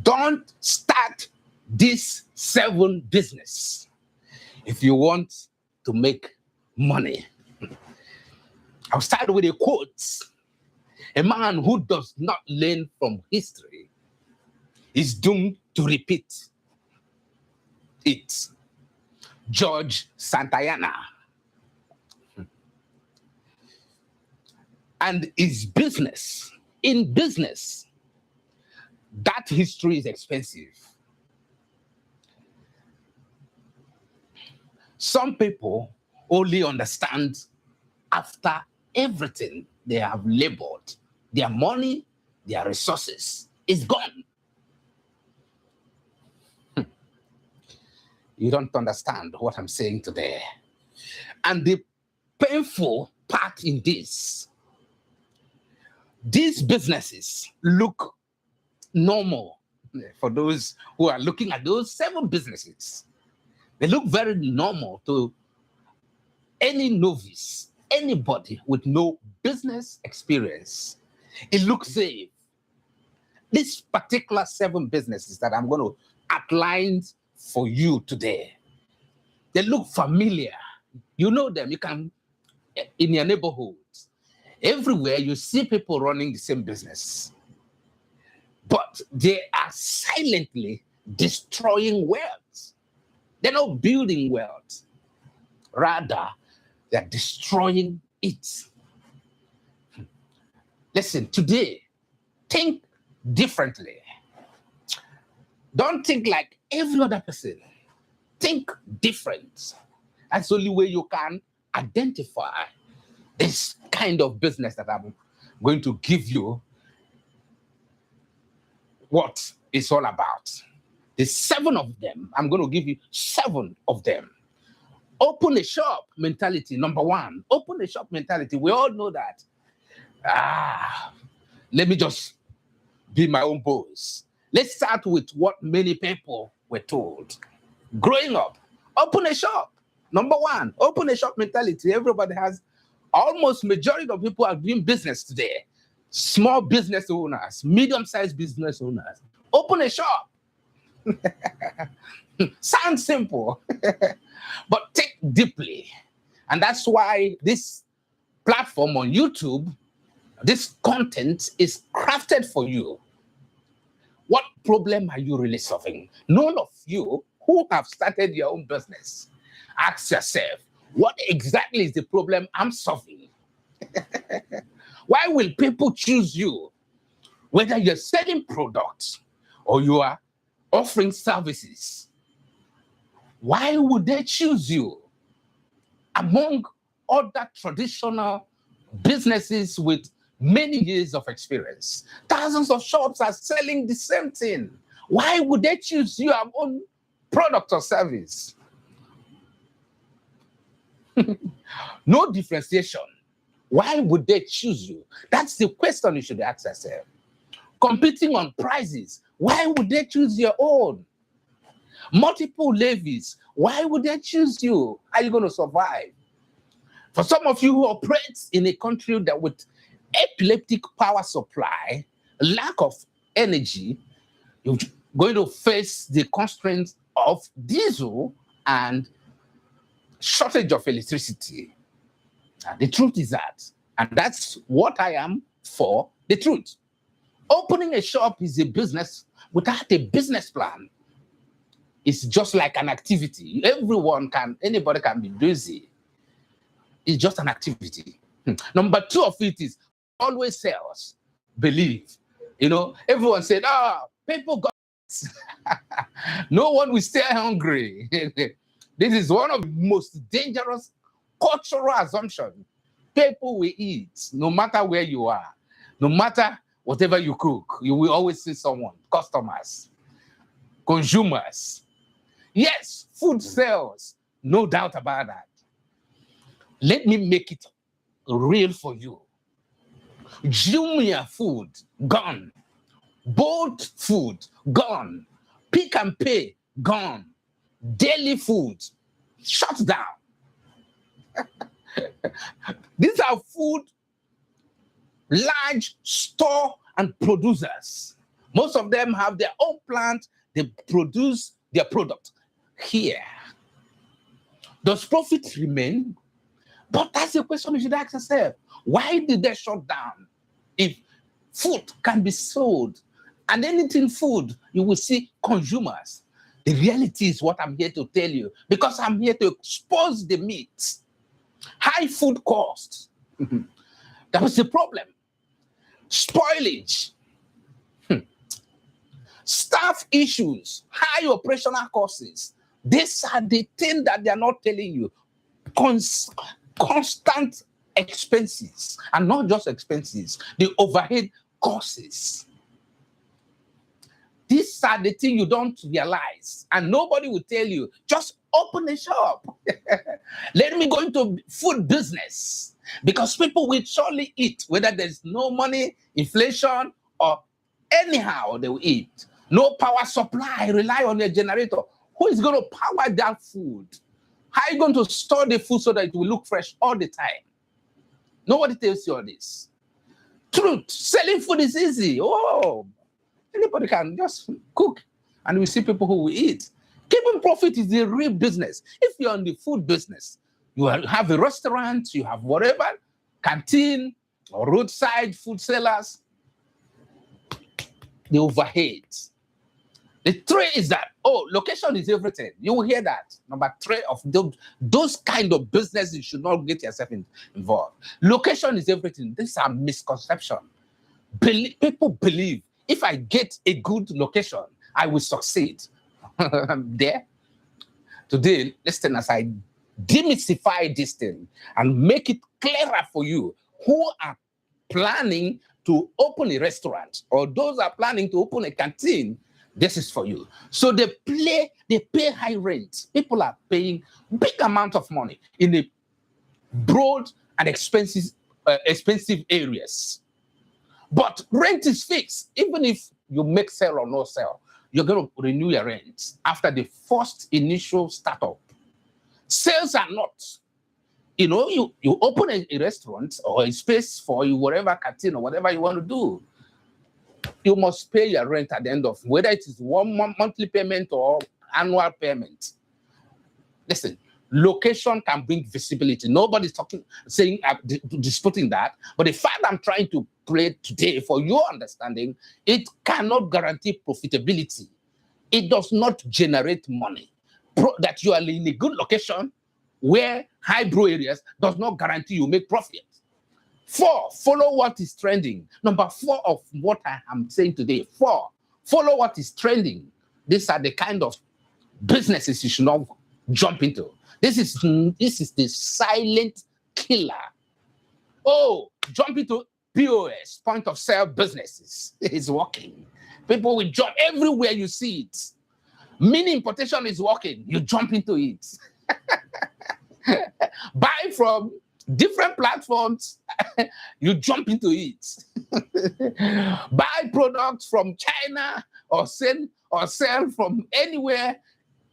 Don't start this 7 business if you want to make money. I'll start with a quote. A man who does not learn from history is doomed to repeat it. George Santayana. And in business, that history is expensive. Some people only understand after everything they have labored, their money, their resources is gone. You don't understand what I'm saying today. And the painful part in this, these businesses look normal for those who are looking at those 7 businesses. They look very normal to any novice, anybody with no business experience. It looks safe. These particular 7 businesses that I'm going to outline for you today, they look familiar. You know them. You can, in your neighborhood, everywhere you see people running the same business. But they are silently destroying wealth. They're not building wealth. Rather, they're destroying it. Listen, today, think differently. Don't think like every other person. Think different. That's the only way you can identify this kind of business that I'm going to give you what it's all about. The 7 of them, I'm going to give you 7 of them. Open a shop mentality, number 1. Open a shop mentality. We all know that. Let me just be my own boss. Let's start with what many people were told. Growing up, open a shop. Number 1, open a shop mentality. Everybody has, almost majority of people are doing business today. Small business owners, medium-sized business owners. Open a shop. Sounds simple, but think deeply. And that's why this platform on YouTube, this content is crafted for you. What problem are you really solving? None of you who have started your own business, ask yourself, what exactly is the problem I'm solving? Why will people choose you? Whether you're selling products or you are offering services, why would they choose you among other traditional businesses with many years of experience? Thousands of shops are selling the same thing. Why would they choose your own product or service? No differentiation. Why would they choose you? That's the question you should ask yourself. Competing on prices. Why would they choose your own? Multiple levies. Why would they choose you? How are you going to survive? For some of you who operate in a country that with epileptic power supply, lack of energy, you're going to face the constraints of diesel and shortage of electricity. And the truth is that, and that's what I am for, the truth. Opening a shop is a business without a business plan. It's just like an activity. Anybody can be busy. It's just an activity. Number 2 of it is always sales. Believe. Everyone said, people got no one will stay hungry. This is one of the most dangerous cultural assumptions. People will eat, no matter where you are. No matter whatever you cook, you will always see someone, customers, consumers. Yes, food sells, no doubt about that. Let me make it real for you. Jumia food, gone. Bolt food, gone. Pick and pay, gone. Daily food, shut down. These are food, large store and producers. Most of them have their own plant. They produce their product here. Does profit remain? But that's the question you should ask yourself. Why did they shut down? If food can be sold, and anything food, you will see consumers. The reality is what I'm here to tell you, because I'm here to expose the myths. High food costs. That was the problem. Spoilage. Staff issues. High operational costs. These are the things that they are not telling you. Constant expenses, and not just expenses, the overhead costs. These are the things you don't realize, and nobody will tell you. Just open a shop. Let me go into food business, because people will surely eat, whether there's no money, inflation, or anyhow they will eat. No power supply, rely on a generator. Who is going to power that food? How are you going to store the food so that it will look fresh all the time? Nobody tells you all this. Truth, selling food is easy. Oh, anybody can just cook, and we see people who will eat. Keeping profit is the real business. If you're in the food business, you have a restaurant, you have whatever, canteen or roadside food sellers, the overheads. The three is that, location is everything. You will hear that. Number three of those kind of business, you should not get yourself involved. Location is everything. This is a misconception. People believe if I get a good location, I will succeed. There. Today, listen as I demystify this thing and make it clearer for you who are planning to open a restaurant, or those are planning to open a canteen. This is for you. So they pay high rent. People are paying big amount of money in the broad and expensive areas. But rent is fixed. Even if you make sale or no sale, you're going to renew your rent after the first initial startup. Sales are not. You open a restaurant or a space for you, whatever canteen or whatever you want to do. You must pay your rent at the end of, whether it is one monthly payment or annual payment. Listen, location can bring visibility. Nobody's disputing that. But the fact I'm trying to play today, for your understanding, it cannot guarantee profitability. It does not generate money. That you are in a good location where high bro areas does not guarantee you make profit. 4, follow what is trending. Number 4 of what I am saying today. 4, follow what is trending. These are the kind of businesses you should not jump into. This is the silent killer. Jump into POS, point of sale businesses. It's working. People will jump everywhere you see it. Mini importation is working. You jump into it. Buy from different platforms, you jump into it. Buy products from China or sell from anywhere.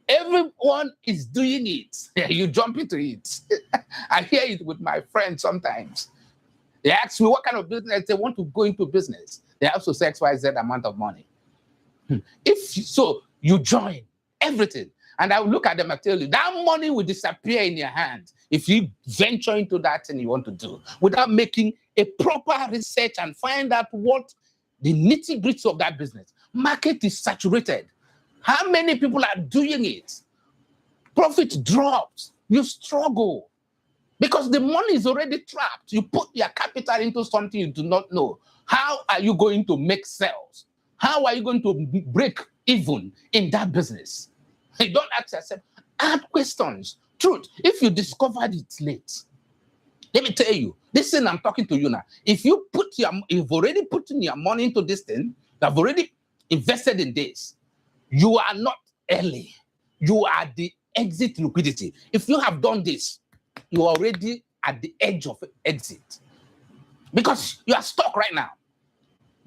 Everyone is doing it. You jump into it. I hear it with my friends sometimes. They ask me what kind of business they want to go into business. They have to say XYZ amount of money. So, you join everything. And I will look at them and tell you, that money will disappear in your hand if you venture into that thing you want to do without making a proper research and find out what the nitty-gritty of that business. Market is saturated. How many people are doing it? Profit drops. You struggle because the money is already trapped. You put your capital into something you do not know. How are you going to make sales? How are you going to break even in that business? You don't ask yourself, ask questions. Truth, if you discovered it late, let me tell you, this thing I'm talking to you now, if you've already put in your money into this thing, you've already invested in this, you are not early. You are the exit liquidity. If you have done this, you are already at the edge of exit. Because you are stuck right now.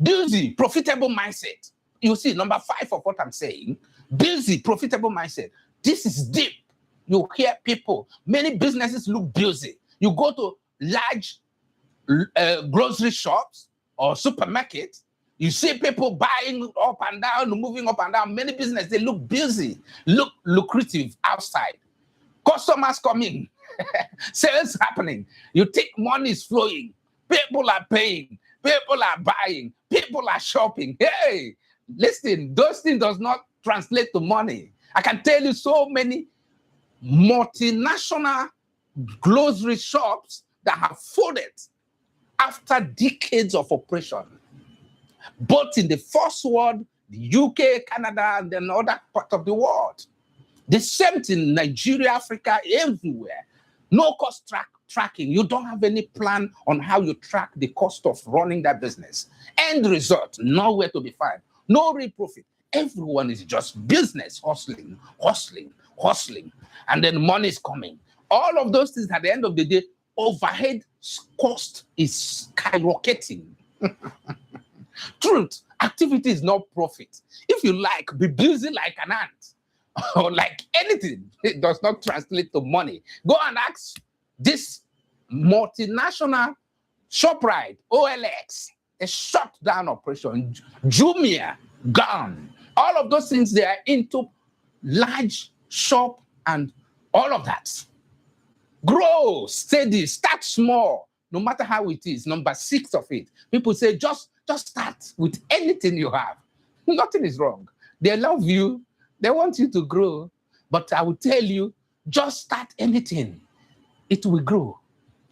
Busy, profitable mindset. You see, number 5 of what I'm saying, busy, profitable mindset. This is deep. You hear people, many businesses look busy. You go to large grocery shops or supermarkets, You see people buying up and down, moving up and down. Many businesses, they look busy, look lucrative outside. Customers coming, sales happening. You think money is flowing. People are paying. People are buying. People are shopping. Hey, listen, those things does not translate to money. I can tell you so many multinational grocery shops that have folded after decades of operation, both in the first world, the UK, Canada, and then other parts of the world. The same thing, Nigeria, Africa, everywhere. No cost tracking. You don't have any plan on how you track the cost of running that business. End result, nowhere to be found. No real profit. Everyone is just business, hustling. And then money is coming. All of those things at the end of the day, overhead cost is skyrocketing. Truth, activity is not profit. If you like, be busy like an ant or like anything, it does not translate to money. Go and ask this multinational ShopRite, OLX, a shut down operation, Jumia, gone. All of those things, they are into large shop and all of that. Grow, steady, start small, no matter how it is. Number 6 of it. People say, just start with anything you have. Nothing is wrong. They love you. They want you to grow. But I will tell you, just start anything. It will grow.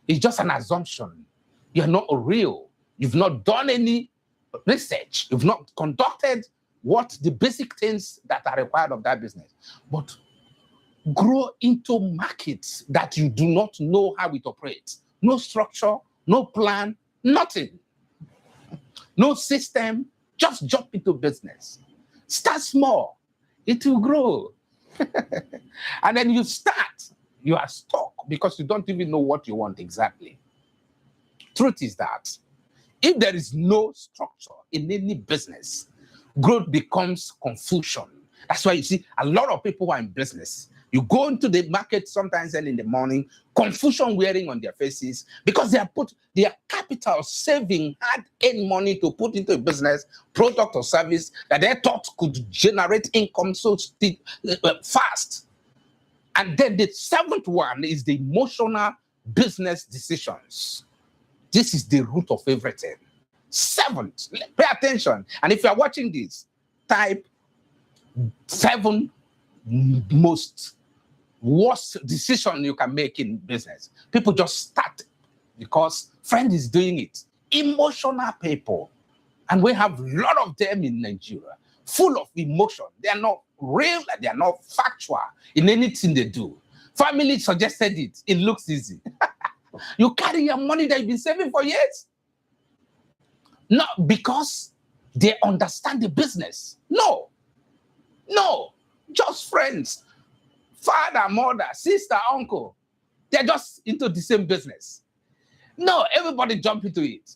It's just an assumption. You're not real. You've not done any research. You've not conducted what the basic things that are required of that business. But grow into markets that you do not know how it operates. No structure, no plan, nothing. No system, just jump into business. Start small, it will grow. And then you start, you are stuck because you don't even know what you want exactly. Truth is that if there is no structure in any business, growth becomes confusion. That's why you see a lot of people who are in business. You go into the market sometimes early in the morning, confusion wearing on their faces because they have put their capital, saving, hard-earned money to put into a business, product or service that they thought could generate income so fast. And then the 7th one is the emotional business decisions. This is the root of everything. 7th, pay attention. And if you are watching this, type 7 most worst decision you can make in business. People just start because friend is doing it. Emotional people. And we have a lot of them in Nigeria, full of emotion. They are not real, they are not factual in anything they do. Family suggested it. It looks easy. You carry your money that you've been saving for years. Not because they understand the business. No, just friends. Father, mother, sister, uncle. They're just into the same business. No, everybody jump into it.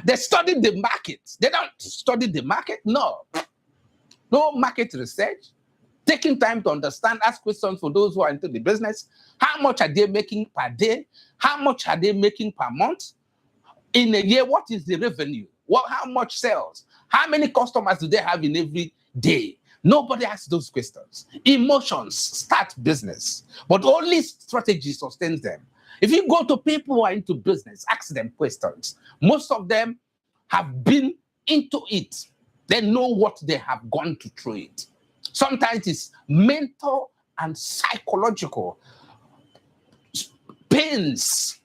They study the market. They don't study the market. No market research. Taking time to understand, ask questions for those who are into the business. How much are they making per day? How much are they making per month? In a year, what is the revenue? How much sales? How many customers do they have in every day? Nobody asks those questions. Emotions start business, but only strategy sustains them. If you go to people who are into business, ask them questions. Most of them have been into it. They know what they have gone through it. Sometimes it's mental and psychological pains.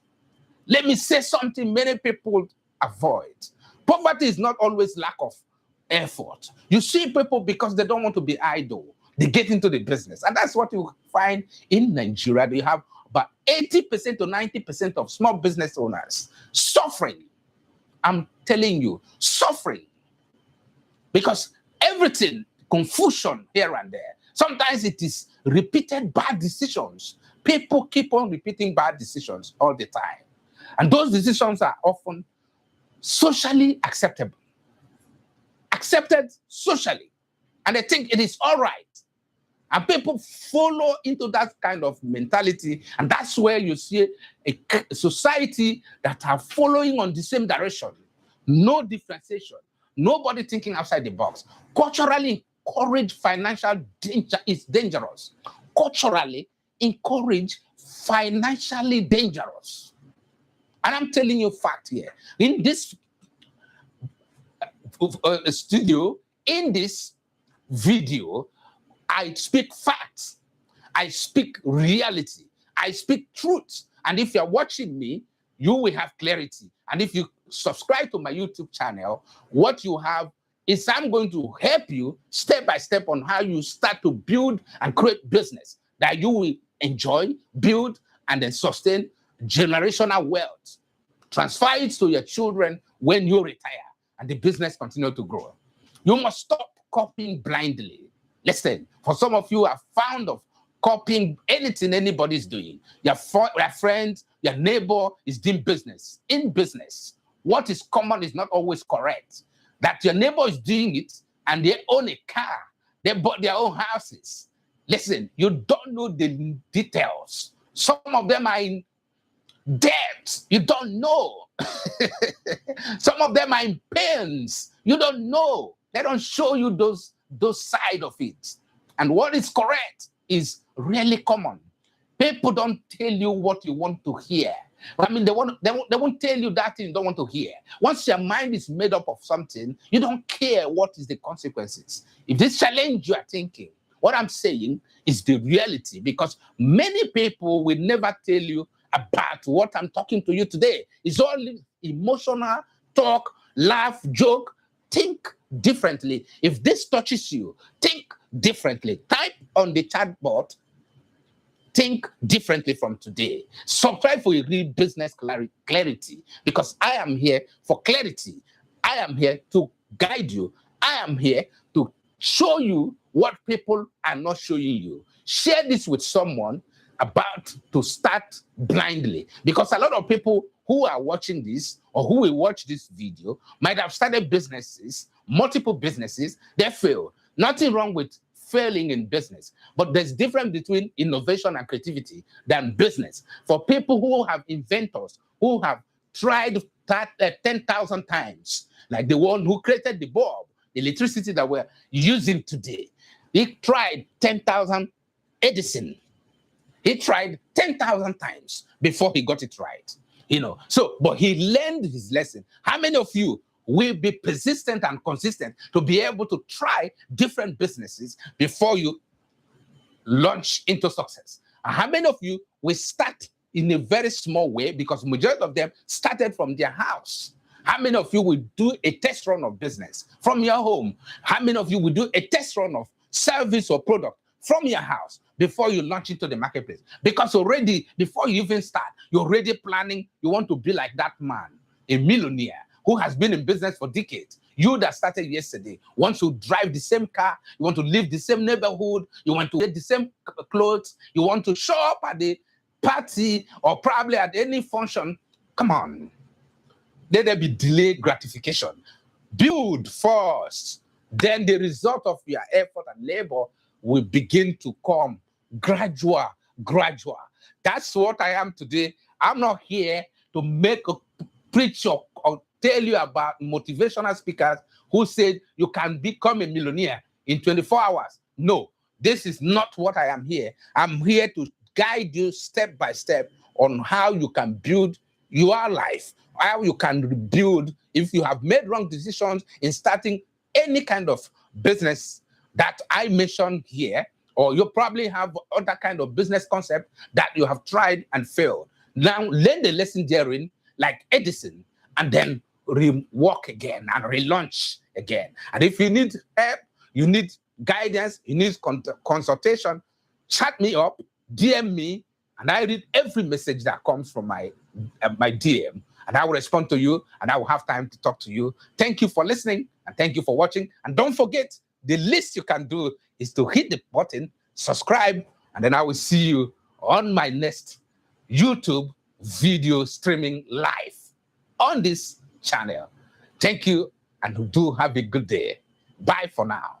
Let me say something many people avoid. Poverty is not always lack of effort. You see people because they don't want to be idle. They get into the business. And that's what you find in Nigeria. They have about 80% to 90% of small business owners suffering. I'm telling you, suffering. Because everything, confusion here and there. Sometimes it is repeated bad decisions. People keep on repeating bad decisions all the time. And those decisions are often socially acceptable. Accepted socially. And they think it is all right. And people follow into that kind of mentality. And that's where you see a society that are following on the same direction. No differentiation. Nobody thinking outside the box. Culturally encouraged financial danger is dangerous. Culturally encouraged financially dangerous. And I'm telling you fact here. In this studio, in this video, I speak facts. I speak reality. I speak truth. And if you're watching me, you will have clarity. And if you subscribe to my YouTube channel, what you have is I'm going to help you step by step on how you start to build and create business that you will enjoy, build, and then sustain generational wealth. Transfer it to your children when you retire and the business continue to grow. You must stop copying blindly. Listen, for some of you are fond of copying anything anybody's doing. Your friend, your neighbor is doing business. In business, what is common is not always correct. That your neighbor is doing it and they own a car, they bought their own houses. Listen, you don't know the details. Some of them are in debt. You don't know. Some of them are in pains. You don't know. They don't show you those side of it. And what is correct is really common. People don't tell you what you want to hear. I mean, they won't tell you that thing you don't want to hear. Once your mind is made up of something, you don't care what is the consequences. If this challenge you are thinking, what I'm saying is the reality, because many people will never tell you about what I'm talking to you today. It's only emotional talk, laugh, joke. Think differently. If this touches you, think differently. Type on the chat board, think differently from today. Subscribe for your real business clarity, because I am here for clarity. I am here to guide you. I am here to show you what people are not showing you. Share this with someone about to start blindly, because a lot of people who are watching this or who will watch this video might have started businesses, multiple businesses, they fail. Nothing wrong with failing in business, but there's difference between innovation and creativity than business. For people who have inventors, who have tried that 10,000 times, like the one who created the bulb, the electricity that we're using today, he tried 10,000 Edison. He tried 10,000 times before he got it right. So, but he learned his lesson. How many of you will be persistent and consistent to be able to try different businesses before you launch into success? And how many of you will start in a very small way, because majority of them started from their house? How many of you will do a test run of business from your home? How many of you will do a test run of service or product from your house before you launch into the marketplace? Because already, before you even start, you're already planning, you want to be like that man, a millionaire who has been in business for decades. You that started yesterday want to drive the same car, you want to live the same neighborhood, you want to get the same clothes, you want to show up at the party or probably at any function. Come on. Let there be delayed gratification. Build first. Then the result of your effort and labor will begin to come gradual. That's what I am today. I'm not here to make a preach or tell you about motivational speakers who said you can become a millionaire in 24 hours. No, this is not what I am here. I'm here to guide you step by step on how you can build your life, how you can rebuild if you have made wrong decisions in starting any kind of business that I mentioned here, or you probably have other kind of business concept that you have tried and failed. Now learn the lesson therein, like Edison, and then rework again and relaunch again. And if you need help, you need guidance, you need consultation, chat me up, DM me, and I read every message that comes from my DM, and I will respond to you, and I will have time to talk to you. Thank you for listening, and thank you for watching. And don't forget, the least you can do is to hit the button, subscribe, and then I will see you on my next YouTube video streaming live on this channel. Thank you, and do have a good day. Bye for now.